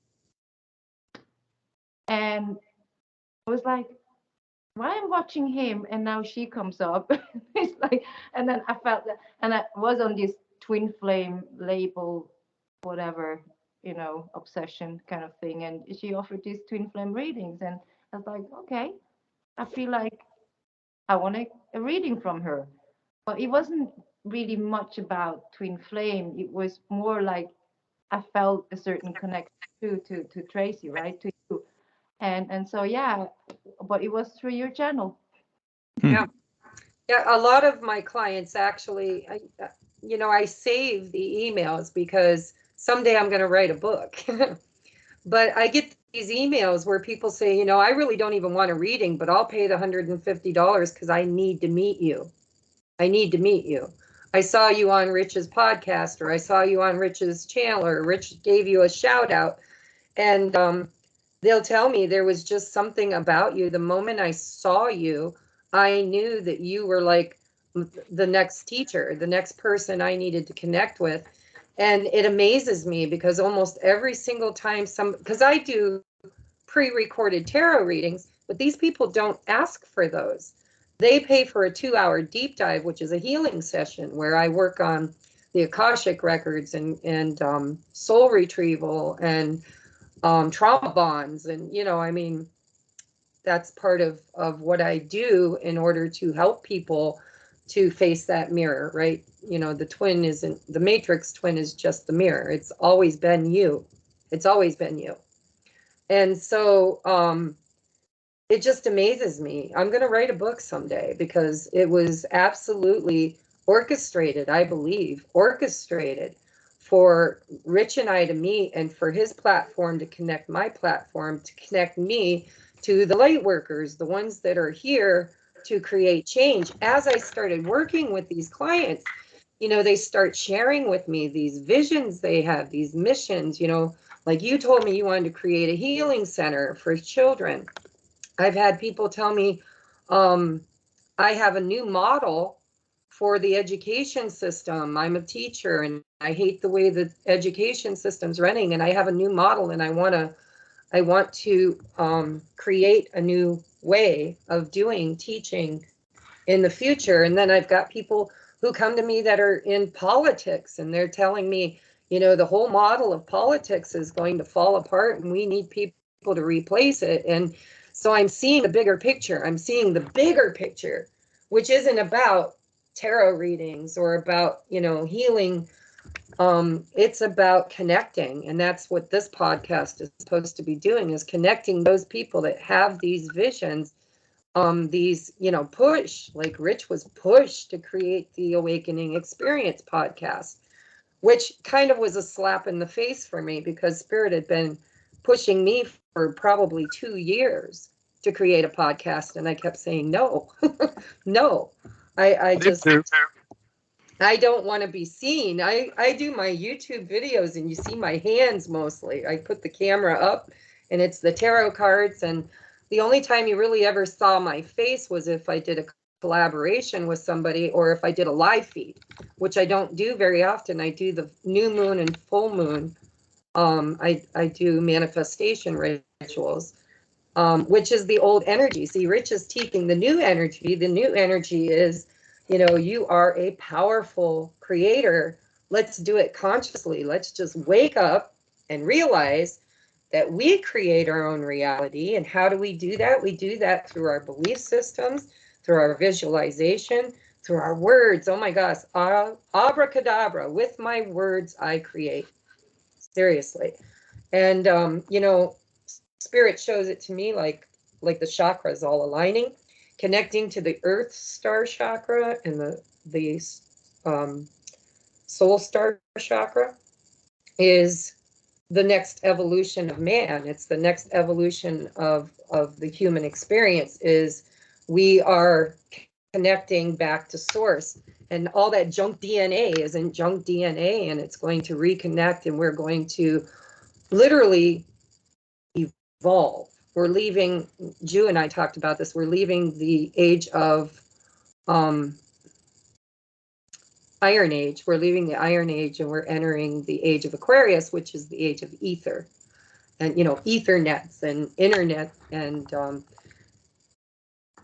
and I was like, why I'm watching him and now she comes up. It's like, and then I felt that, and I was on this twin flame label, whatever, obsession kind of thing, and she offered these twin flame readings, and I was like, okay, I feel like I want a reading from her. But it wasn't really much about twin flame. It was more like I felt a certain connection to Tracie, right? To you. And so yeah, but it was through your channel.
Hmm.
Yeah. Yeah, a lot of my clients actually, you know, I save the emails because someday I'm going to write a book. But I get these emails where people say, you know, I really don't even want a reading, but I'll pay the $150 because I need to meet you. I need to meet you. I saw you on Rich's podcast, or I saw you on Rich's channel, or Rich gave you a shout out. And they'll tell me there was just something about you. The moment I saw you, I knew that you were like the next teacher, the next person I needed to connect with. And it amazes me because almost every single time because I do pre-recorded tarot readings, but these people don't ask for those. They pay for a 2-hour deep dive, which is a healing session where I work on the Akashic records and soul retrieval and trauma bonds. And, you know, I mean, that's part of what I do in order to help people to face that mirror, right? You know, the matrix twin is just the mirror. It's always been you. It's always been you. And so it just amazes me. I'm going to write a book someday because it was absolutely orchestrated, I believe, orchestrated for Rich and I to meet, and for his platform to connect my platform, to connect me to the light workers, the ones that are here to create change. As I started working with these clients, you know, they start sharing with me these visions they have, these missions, you know, like you told me you wanted to create a healing center for children. I've had people tell me, I have a new model for the education system. I'm a teacher and I hate the way the education system's running, and I have a new model and I want to create a new way of doing teaching in the future. And then I've got people who come to me that are in politics, and they're telling me, you know, the whole model of politics is going to fall apart and we need people to replace it. And so I'm seeing the bigger picture. I'm seeing the bigger picture, which isn't about tarot readings or about, you know, healing. It's about connecting. And that's what this podcast is supposed to be doing, is connecting those people that have these visions, these, you know, push, like Rich was pushed to create the Awakening Experience podcast, which kind of was a slap in the face for me because Spirit had been pushing me for probably 2 years to create a podcast. And I kept saying, no, no, I just, I don't want to be seen. I do my YouTube videos and you see my hands mostly. I put the camera up and it's the tarot cards. And the only time you really ever saw my face was if I did a collaboration with somebody or if I did a live feed, which I don't do very often. I do the new moon and full moon. I do manifestation rituals, which is the old energy. See, Rich is teaching the new energy. The new energy is, you know, you are a powerful creator. Let's do it consciously. Let's just wake up and realize that we create our own reality. And how do we do that? We do that through our belief systems, through our visualization, through our words. Oh my gosh, abracadabra, with my words I create. Seriously. And you know, Spirit shows it to me like the chakras all aligning, connecting to the earth star chakra and the soul star chakra is the next evolution of man. It's the next evolution of the human experience. Is we are connecting back to source, and all that junk DNA isn't junk DNA, and it's going to reconnect, and we're going to literally evolve. We're leaving, Ju and I talked about this, we're leaving the age of Iron Age. We're leaving the Iron Age and we're entering the age of Aquarius, which is the age of ether. And, you know, ethernets and internet. And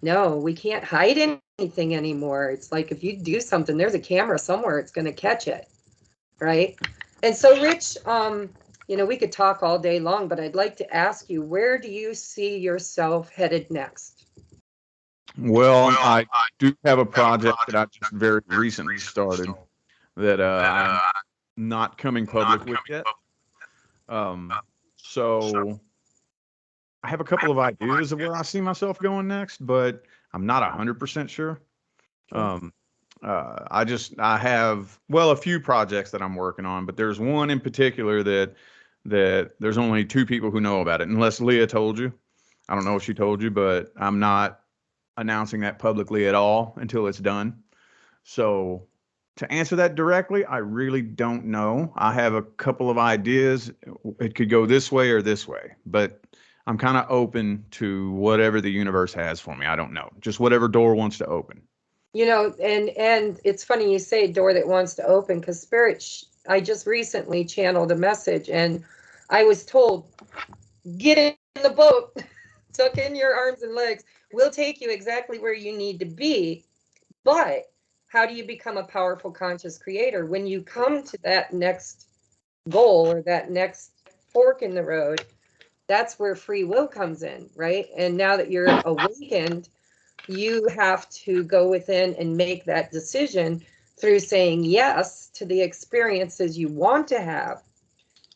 no, we can't hide anything anymore. It's like if you do something, there's a camera somewhere, it's going to catch it. Right. And so, Rich, you know, we could talk all day long, but I'd like to ask you, where do you see yourself headed next?
Well, I do have a project that I just very recently started that I'm not coming public with yet. So I have a couple of ideas of where I see myself going next, but I'm not 100% sure. I have, well, a few projects that I'm working on, but there's one in particular that there's only two people who know about it, unless Leah told you. I don't know if she told you, but I'm not announcing that publicly at all until it's done. So to answer that directly, I really don't know. I have a couple of ideas. It could go this way or this way, but I'm kind of open to whatever the universe has for me. I don't know. Just whatever door wants to open.
You know, and it's funny you say door that wants to open, because I just recently channeled a message and I was told, get in the boat, tuck in your arms and legs. We'll take you exactly where you need to be. But how do you become a powerful conscious creator? When you come to that next goal or that next fork in the road, that's where free will comes in, right? And now that you're awakened, you have to go within and make that decision through saying yes to the experiences you want to have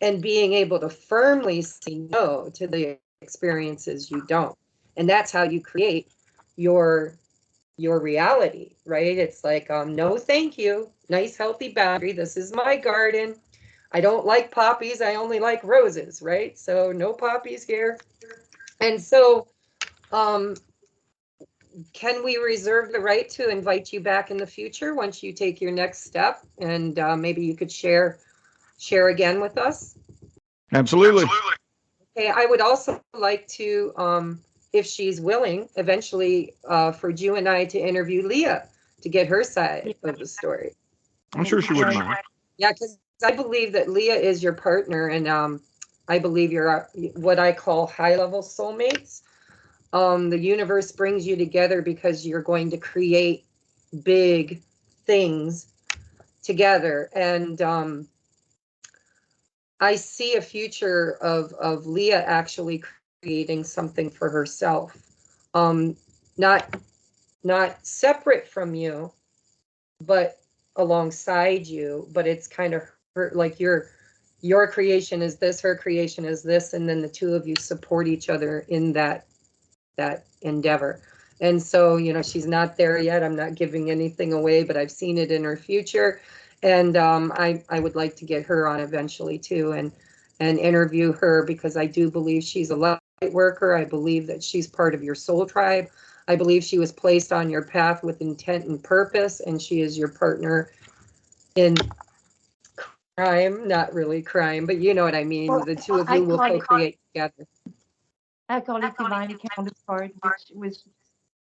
and being able to firmly say no to the experiences you don't. And that's how you create your reality, right? It's like, no, thank you. Nice, healthy boundary. This is my garden. I don't like poppies. I only like roses, right? So no poppies here. And so, can we reserve the right to invite you back in the future once you take your next step? And maybe you could share again with us.
Absolutely.
Okay, I would also like to, if she's willing, eventually for you and I to interview Leah to get her side of the story.
I'm sure she wouldn't mind.
Yeah, because I believe that Leah is your partner, and I believe you're what I call high-level soulmates. The universe brings you together because you're going to create big things together. And I see a future of Leah actually creating something for herself. Not separate from you, but alongside you. But it's kind of like your creation is this, her creation is this, and then the two of you support each other in that endeavor. And so, you know, she's not there yet. I'm not giving anything away, but I've seen it in her future. And I would like to get her on eventually too, and interview her, because I do believe she's a light worker. I believe that she's part of your soul tribe. I believe she was placed on your path with intent and purpose, and she is your partner in crime. Not really crime, but you know what I mean.
Well,
the two of you will co-create together.
I call it divine counterpart, which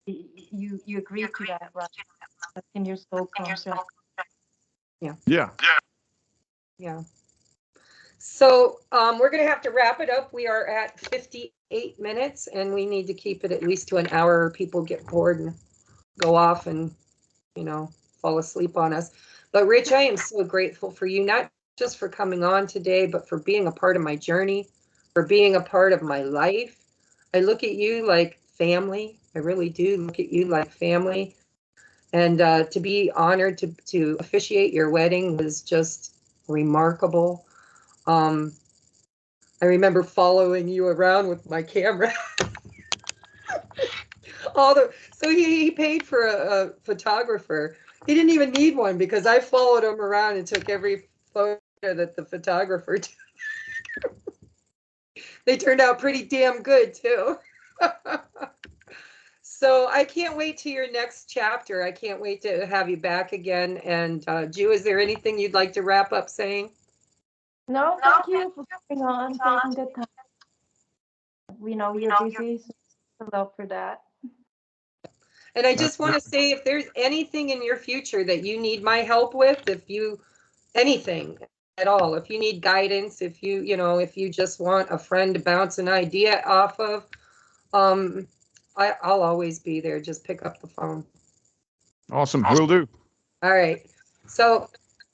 you agree to that, right? That's in your soul contract.
Yeah.
Yeah. So we're going to have to wrap it up. We are at 58 minutes, and we need to keep it at least to an hour, or people get bored and go off and, you know, fall asleep on us. But Rich, I am so grateful for you, not just for coming on today, but for being a part of my journey, for being a part of my life. I look at you like family. I really do look at you like family. And to be honored to officiate your wedding was just remarkable. I remember following you around with my camera. So he paid for a photographer. He didn't even need one, because I followed him around and took every photo that the photographer took. They turned out pretty damn good too. So I can't wait to your next chapter. I can't wait to have you back again. And Ju, is there anything you'd like to wrap up saying?
No, thank you for coming on, taking the time. We know you're busy, so thanks a lot for that.
And I just want to say, if there's anything in your future that you need my help with, anything at all, if you need guidance, if you just want a friend to bounce an idea off of, I'll always be there. Just pick up the phone.
Awesome. Will do.
All right. So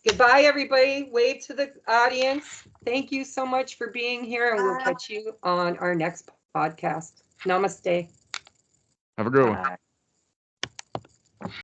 goodbye, everybody. Wave to the audience. Thank you so much for being here, and we'll catch you on our next podcast. Namaste.
Have a good one.
Bye.